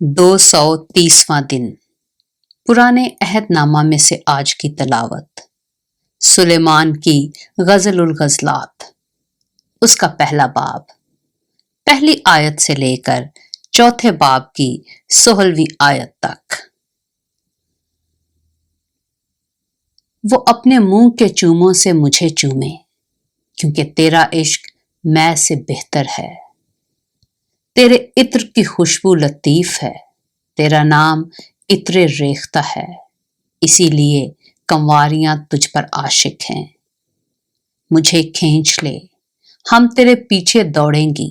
230वां दिन। पुराने अहद नामा में से आज की तलावत सुलेमान की गज़लुल गज़लात, उसका पहला बाब, पहली आयत से लेकर चौथे बाब की 16वीं आयत तक। वो अपने मुंह के चूमों से मुझे चूमे, क्योंकि तेरा इश्क मैं से बेहतर है। तेरे इत्र की खुशबू लतीफ है, तेरा नाम इत्रे रेख्ता है, इसीलिए कंवारियां तुझ पर आशिक हैं। मुझे खींच ले, हम तेरे पीछे दौड़ेंगी।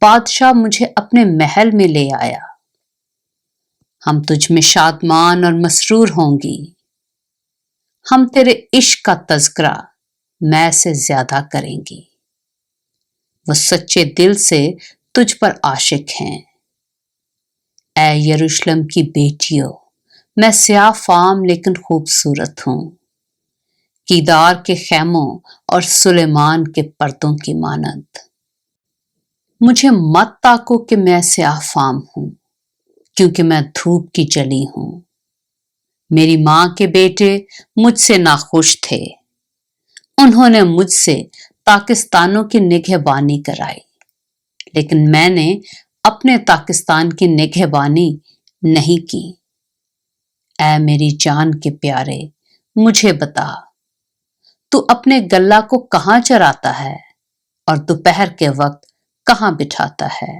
बादशाह मुझे अपने महल में ले आया, हम तुझ में शादमान और मसरूर होंगी। हम तेरे इश्क का तज़किरा मैं से ज्यादा करेंगी। वो सच्चे दिल से तुझ पर आशिक हैं। ऐ यरूशलेम की बेटियों, मैं स्याह फाम लेकिन खूबसूरत हूं, कीदार के खैमों और सुलेमान के पर्दों की मानद। मुझे मत ताको कि मैं स्याह फाम हूं, क्योंकि मैं धूप की जली हूं। मेरी मां के बेटे मुझसे नाखुश थे, उन्होंने मुझसे पाकिस्तानों की निगहबानी कराई, लेकिन मैंने अपने पाकिस्तान की निगहबानी नहीं की। ऐ मेरी जान के प्यारे, मुझे बता, तू अपने गल्ला को कहां चराता है और दोपहर के वक्त कहां बिठाता है?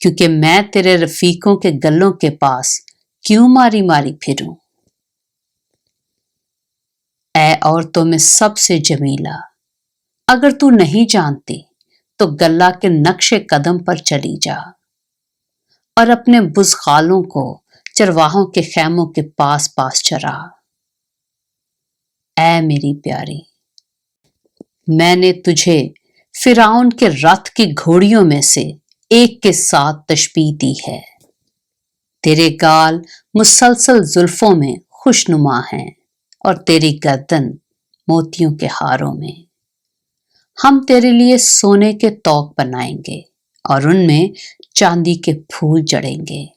क्योंकि मैं तेरे रफीकों के गल्लों के पास क्यों मारी मारी फिरूं? ऐ औरतों में सबसे जमीला, अगर तू नहीं जानती तो गल्ला के नक्शे कदम पर चली जा और अपने बुज़खालों को चरवाहों के खैमों के पास पास चरा। ऐ मेरी प्यारी, मैंने तुझे फिरौन के रथ की घोड़ियों में से एक के साथ तशबीह दी है। तेरे गाल मुसलसल जुल्फों में खुशनुमा हैं और तेरी गर्दन मोतियों के हारों में। हम तेरे लिए सोने के तोक बनाएंगे और उनमें चांदी के फूल जड़ेंगे।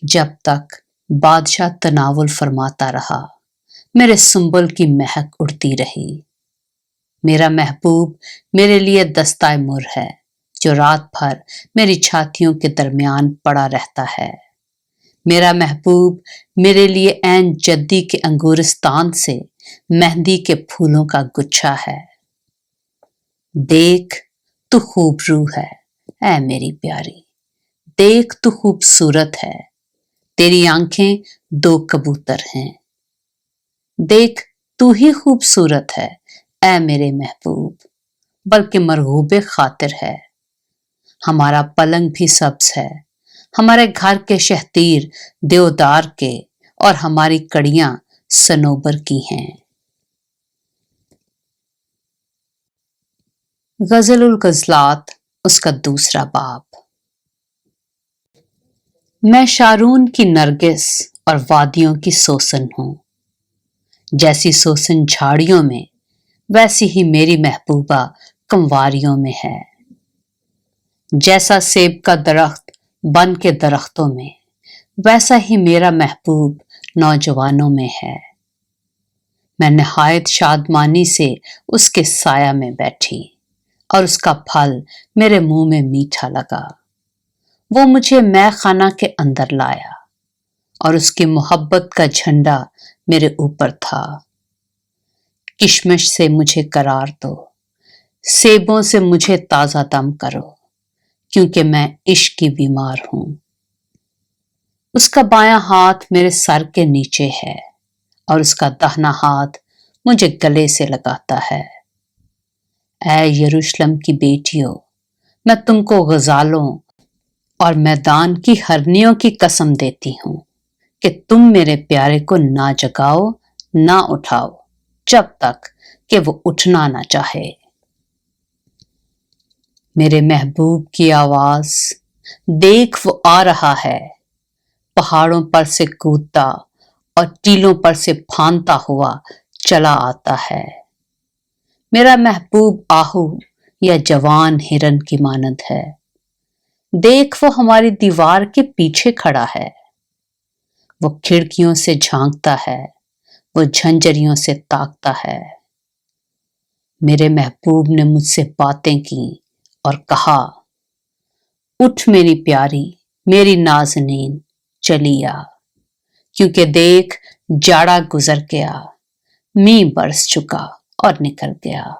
जब तक बादशाह तनावुल फरमाता रहा, मेरे सुंबल की महक उड़ती रही। मेरा महबूब मेरे लिए दस्ताए मुर है, जो रात भर मेरी छातियों के दरमियान पड़ा रहता है। मेरा महबूब मेरे लिए ऐन जद्दी के अंगूरिस्तान से मेहंदी के फूलों का गुच्छा है। देख तू खूबरू है, ऐ मेरी प्यारी, देख तू खूबसूरत है, तेरी आंखें दो कबूतर हैं। देख तू ही खूबसूरत है, ऐ मेरे महबूब, बल्कि मरगूबे खातिर है। हमारा पलंग भी सब्ज है, हमारे घर के शहतीर देवदार के और हमारी कड़ियां सनोबर की हैं। गज़लुल गज़लात, उसका दूसरा बाब। मैं शारून की नरगिस और वादियों की सोसन हूं। जैसी सोसन झाड़ियों में, वैसी ही मेरी महबूबा कंवारियों में है। जैसा सेब का दरख्त बन के दरख्तों में, वैसा ही मेरा महबूब नौजवानों में है। मैं नहायत शादमानी से उसके साया में बैठी और उसका फल मेरे मुंह में मीठा लगा। वो मुझे मैं खाना के अंदर लाया और उसकी मोहब्बत का झंडा मेरे ऊपर था। किशमिश से मुझे करार दो, सेबों से मुझे ताजा दम करो, क्योंकि मैं इश्क की बीमार हूं। उसका बायां हाथ मेरे सर के नीचे है और उसका दाहिना हाथ मुझे गले से लगाता है। ऐ यरूशलेम की बेटियों, मैं तुमको गजालों और मैदान की हरनियों की कसम देती हूं कि तुम मेरे प्यारे को ना जगाओ ना उठाओ जब तक कि वो उठना ना चाहे। मेरे महबूब की आवाज, देख वो आ रहा है, पहाड़ों पर से कूदता और टीलों पर से फांदता हुआ चला आता है। मेरा महबूब आहू या जवान हिरन की मानद है। देख वो हमारी दीवार के पीछे खड़ा है, वो खिड़कियों से झांकता है, वो झंझरियों से ताकता है। मेरे महबूब ने मुझसे बातें की और कहा, उठ मेरी प्यारी, मेरी नाज़नीन, चली आ, क्योंकि देख जाड़ा गुजर गया, मींह बरस चुका और निकल गया।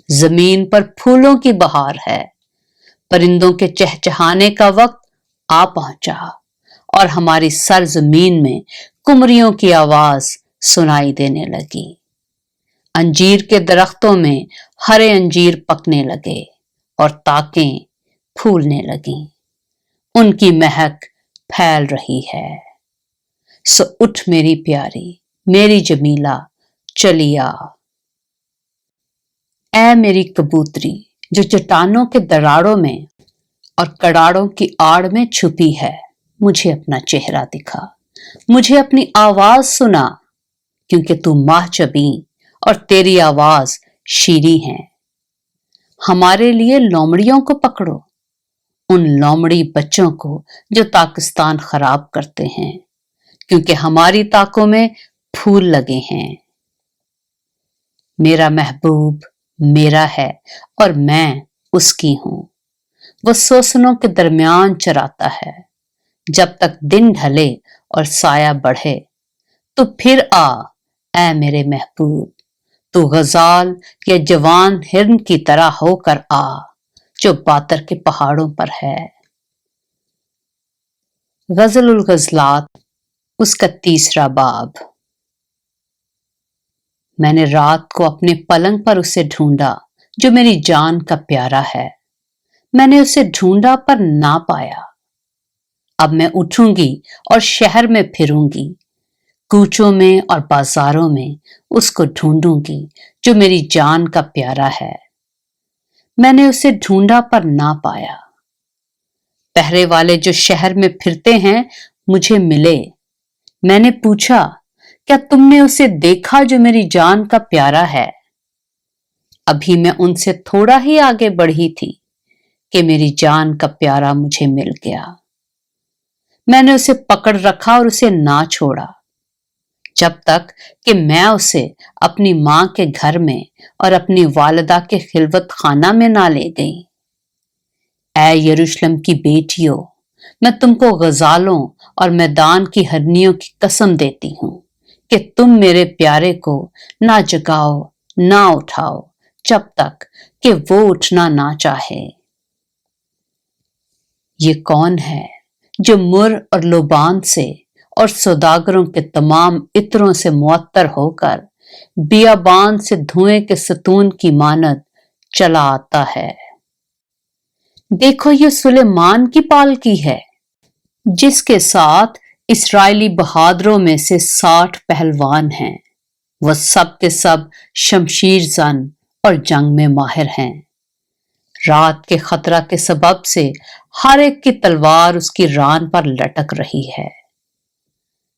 जमीन पर फूलों की बहार है, परिंदों के चहचहाने का वक्त आ पहुंचा और हमारी सरजमीन में कुमरियों की आवाज सुनाई देने लगी। अंजीर के दरख्तों में हरे अंजीर पकने लगे और ताकें फूलने लगीं। उनकी महक फैल रही है। सो उठ मेरी प्यारी, मेरी जमीला, चली आ। ऐ मेरी कबूतरी जो चट्टानों के दरारों में और कड़ाड़ों की आड़ में छुपी है, मुझे अपना चेहरा दिखा, मुझे अपनी आवाज सुना, क्योंकि तू माहजबी और तेरी आवाज शीरी है। हमारे लिए लोमड़ियों को पकड़ो, उन लोमड़ी बच्चों को जो ताकिस्तान खराब करते हैं, क्योंकि हमारी ताकों में फूल लगे हैं। मेरा महबूब मेरा है और मैं उसकी हूं। वो सोसनों के दरमियान चराता है, जब तक दिन ढले और साया बढ़े। तो फिर आ ऐ मेरे महबूब, तू गजाल या जवान हिरन की तरह होकर आ, जो बातर के पहाड़ों पर है। गजलुल गजलात, उसका तीसरा बाब। मैंने रात को अपने पलंग पर उसे ढूंढा जो मेरी जान का प्यारा है। मैंने उसे ढूंढा पर ना पाया। अब मैं उठूंगी और शहर में फिरूंगी, कूचों में और बाजारों में उसको ढूंढूंगी जो मेरी जान का प्यारा है। मैंने उसे ढूंढा पर ना पाया। पहरे वाले जो शहर में फिरते हैं मुझे मिले। मैंने पूछा, क्या तुमने उसे देखा जो मेरी जान का प्यारा है? अभी मैं उनसे थोड़ा ही आगे बढ़ी थी कि मेरी जान का प्यारा मुझे मिल गया। मैंने उसे पकड़ रखा और उसे ना छोड़ा, जब तक कि मैं उसे अपनी मां के घर में और अपनी वालिदा के खिलवत खाना में ना ले गई। ऐ यरूशलेम की बेटियों, मैं तुमको गजालों और मैदान की हरनियों की कसम देती हूं कि तुम मेरे प्यारे को ना जगाओ ना उठाओ जब तक कि वो उठना ना चाहे। ये कौन है जो मुर और लोबान से और सौदागरों के तमाम इत्रों से मुअत्तर होकर बियाबान से धुएं के सतून की मानद चला आता है? देखो, ये सुलेमान की पालकी है, जिसके साथ इस्राएली बहादुरों में से 60 पहलवान हैं। वह सब के सब शमशीर जन और जंग में माहिर हैं। रात के खतरा के सबब से हर एक की तलवार उसकी रान पर लटक रही है।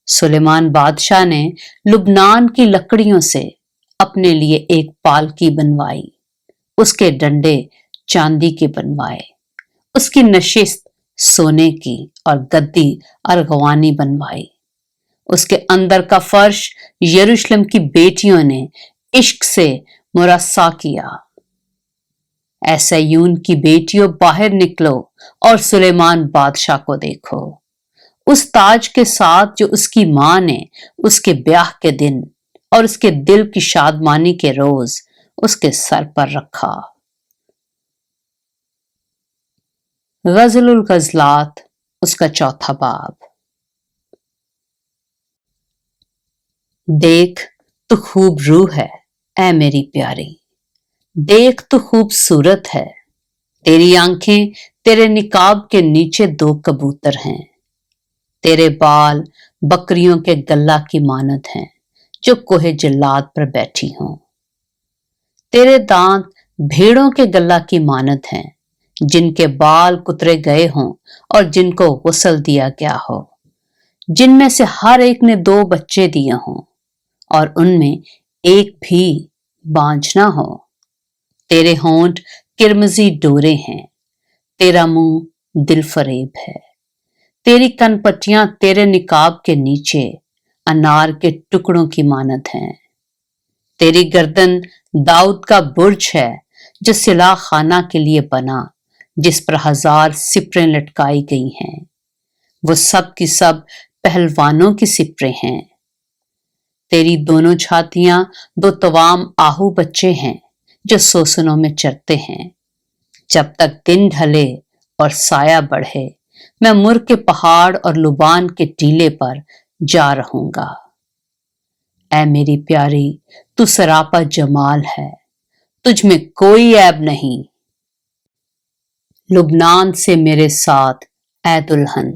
सुलेमान बादशाह ने लुबनान की लकड़ियों से अपने लिए एक पालकी बनवाई। उसके डंडे चांदी के बनवाए, उसकी नशिस्त सोने की और गद्दी अर्गवानी बनवाई। उसके अंदर का फर्श यरूशलेम की बेटियों ने इश्क से मुरस्सा किया। ऐसे यून की बेटियों, बाहर निकलो और सुलेमान बादशाह को देखो, उस ताज के साथ जो उसकी मां ने उसके ब्याह के दिन और उसके दिल की शादमानी के रोज उसके सर पर रखा। गजलुल गजलात, उसका चौथा बाब। देख तू खूब रूह है ऐ मेरी प्यारी, देख तू खूबसूरत है। तेरी आंखें तेरे निकाब के नीचे 2 कबूतर हैं। तेरे बाल बकरियों के गल्ला की मानद हैं जो कोहे जल्लाद पर बैठी हों। तेरे दांत भेड़ों के गल्ला की मानद हैं जिनके बाल कुतरे गए हों और जिनको गुस्ल दिया गया हो, जिनमें से हर एक ने 2 बच्चे दिए हों और उनमें एक भी बांझ ना हो। तेरे होंठ किरमजी डोरे हैं, तेरा मुंह दिल फरेब है। तेरी कनपट्टियां तेरे निकाब के नीचे अनार के टुकड़ों की मानद हैं। तेरी गर्दन दाऊद का बुर्ज है जो सिला खाना के लिए बना, जिस पर 1000 सिपरें लटकाई गई हैं। वो सब की सब पहलवानों की सिपरें हैं। तेरी दोनों छातियां 2 तवाम आहू बच्चे हैं जो सोसनों में चरते हैं। जब तक दिन ढले और साया बढ़े, मैं मुर के पहाड़ और लुबान के टीले पर जा रहूंगा। ऐ मेरी प्यारी, तू सरापा जमाल है, तुझ में कोई ऐब नहीं। लुबनान से मेरे साथ ऐ दुल्हन,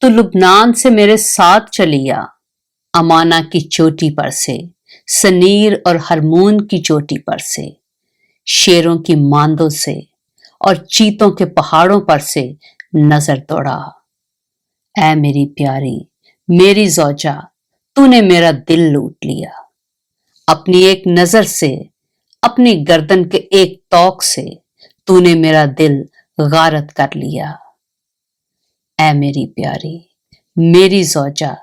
तू लुबनान से मेरे साथ चलिया। अमाना की चोटी पर से, सनीर और हरमून की चोटी पर से, शेरों की मांदों से और चीतों के पहाड़ों पर से नजर दौड़ा। ऐ मेरी प्यारी, मेरी ज़ौजा, तूने मेरा दिल लूट लिया। अपनी एक नजर से, अपनी गर्दन के एक तौक से तूने मेरा दिल गारत कर लिया। ऐ मेरी प्यारी, मेरी ज़ौजा,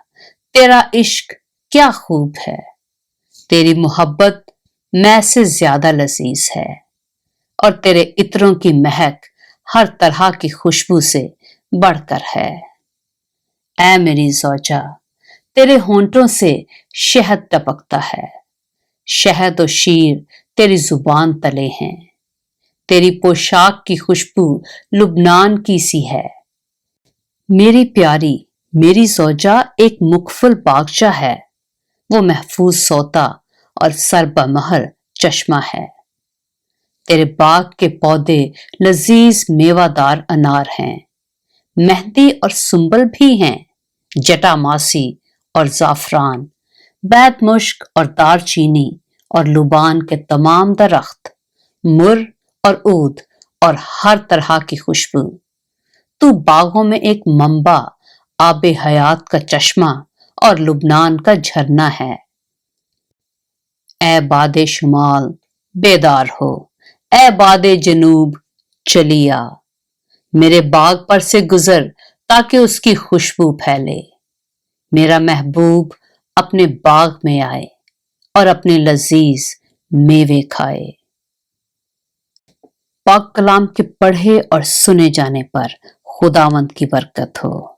तेरा इश्क क्या खूब है। तेरी मोहब्बत मैं से ज्यादा लजीज है और तेरे इत्रों की महक हर तरह की खुशबू से बढ़कर है। ऐ मेरी ज़ौजा, तेरे होंठों से शहद टपकता है। शहद और शीर तेरी जुबान तले हैं। तेरी पोशाक की खुशबू लुबनान की सी है। मेरी प्यारी, मेरी ज़ौजा एक मुकफल बागचा है। वो महफूज सोता और सरबमहर चश्मा है। तेरे बाग के पौधे लजीज मेवादार अनार हैं। मेहंदी और सुंबल भी हैं, जटामासी और जाफरान, बैत मुश्क और दारचीनी और लुबान के तमाम दरख्त, मुर और ऊद और हर तरह की खुशबू। तू बागों में एक मंबा, आबे हयात का चश्मा और लुबनान का झरना है। ऐ बादे शुमाल, बेदार हो। ऐ बादे जनूब, चलिया। मेरे बाग पर से गुजर ताकि उसकी खुशबू फैले। मेरा महबूब अपने बाग में आए और अपने लजीज मेवे खाए। पाक कलाम के पढ़े और सुने जाने पर खुदावंद की बरकत हो।